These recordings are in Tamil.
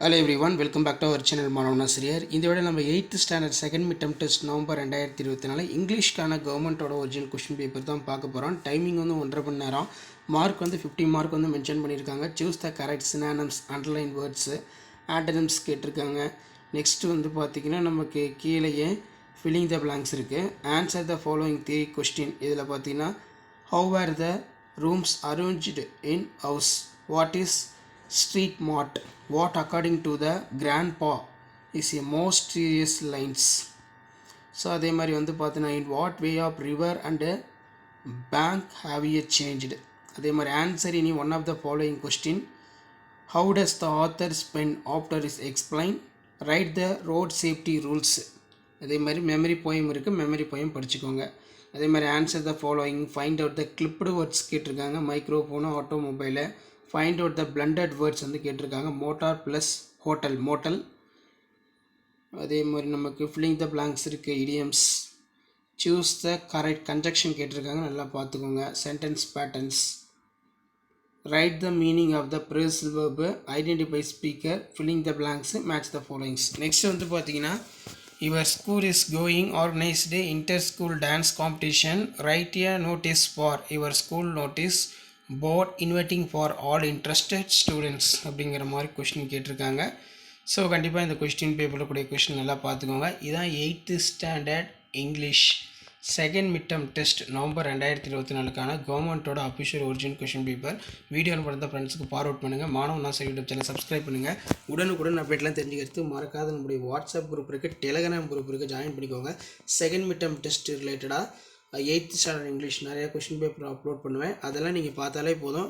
Hello everyone, welcome back to our channel மாணவனாசிரியர். இந்த வீடியோ நம்ம 8th standard second mid term test November 2024 இங்கிலீஷ்க்கான கவர்மெண்ட்டோட ஒரிஜினல் கொஸ்டின் பேப்பர் தான் பார்க்க போகிறோம். டைமிங் வந்து 1.5 மணி நேரம். மார்க் வந்து 50 மார்க் வந்து மென்ஷன் பண்ணியிருக்காங்க. Choose the correct synonyms, underline words, antonyms கேட்டிருக்காங்க. நெக்ஸ்ட் வந்து பார்த்திங்கன்னா நமக்கு கீழேயே ஃபில்லிங் த பிளாங்க்ஸ் இருக்குது. Answer the following 3 question. இதில் பார்த்தீங்கன்னா how are the rooms arranged in house, what is street mart, what according to the grandpa is a most serious lines. So அதே மாதிரி வந்து பார்த்தீங்கன்னா in what way of river and bank have you changed. அதே மாதிரி answer in one of the following question. How does the author spend after his explain, write the road safety rules. அதே மாதிரி மெமரி போயம் இருக்குது, மெமரி போயம் படிச்சுக்கோங்க. அதே மாதிரி answer the following, find out the clipped words கேட்டிருக்காங்க. Microphone, automobile. Find out the blended words வந்து கேட்டிருக்காங்க. Motor plus hotel, motel. அதே மாதிரி நமக்கு ஃபில்லிங் த பிளாங்க்ஸ் இருக்குது. Idioms. Choose the correct conjunction கேட்டிருக்காங்க, நல்லா பார்த்துக்கோங்க. Sentence patterns. Write the meaning of the phrasal verb, identify speaker, filling the blanks, match the followings. Next வந்து பார்த்தீங்கன்னா your school is going organised inter school dance competition, write a notice for your school notice board inviting for all interested students அப்படிங்கிற மாதிரி கொஸ்டின் கேட்டிருக்காங்க. ஸோ கண்டிப்பாக இந்த கொஸ்டின் பேப்பரில் கூடிய கொஸ்டின் நல்லா பார்த்துக்கோங்க. இதுதான் 8th standard English second mid term test November 2024 கவர்மெண்ட்டோட official original question paper. Video பண்ணுற ஃப்ரெண்ட்ஸுக்கு ஃபார்வர்ட் பண்ணுங்கள். மாணவனாசிரியர் யூடியூப் சேனல் சப்ஸ்கிரைப் பண்ணுங்கள். உடனுக்குடன் அப்டேட்லாம் தெரிஞ்சுக்கிறது மறக்காத நம்முடைய வாட்ஸ்அப் குரூப் இருக்குது, டெலகிராம் குரூப் இருக்குது, ஜாயின் பண்ணிக்கோங்க. செகண்ட் மிட் டெர்ம் டெஸ்ட் ரிலேட்டடாக 8th ஸ்டாண்டர்ட் இங்கிலீஷ் நிறையா கொஸ்டின் பேப்பர் அப்லோட் பண்ணுவேன். அதெல்லாம் நீங்கள் பார்த்தாலே போதும்.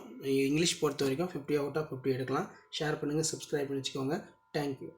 இங்கிலீஷ் பொறுத்த வரைக்கும் 50 out of 50 எடுக்கலாம். ஷேர் பண்ணுங்கள், சப்ஸ்கிரைப் பண்ணிச்சுக்கோங்க. தேங்க்யூ.